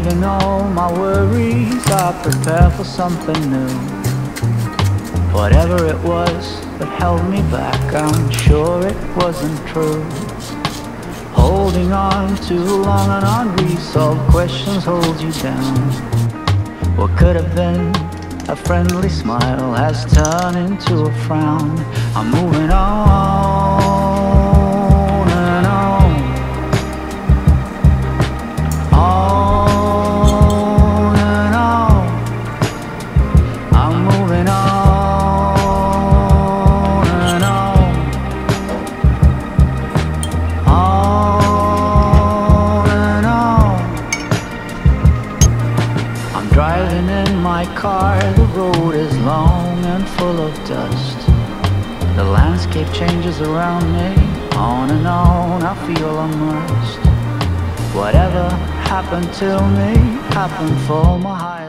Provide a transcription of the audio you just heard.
leaving all my worries, I prepare for something new. Whatever it was that held me back, I'm sure it wasn't true. Holding on too long and unresolved questions hold you down. What could have been a friendly smile has turned into a frown. I'm moving on and on, on and on. I'm moving on and on, on and on. I'm driving in my car, the road is long and full of dust. The landscape changes around me, on and on, I feel immersed. Whatever happened to me happened for my higher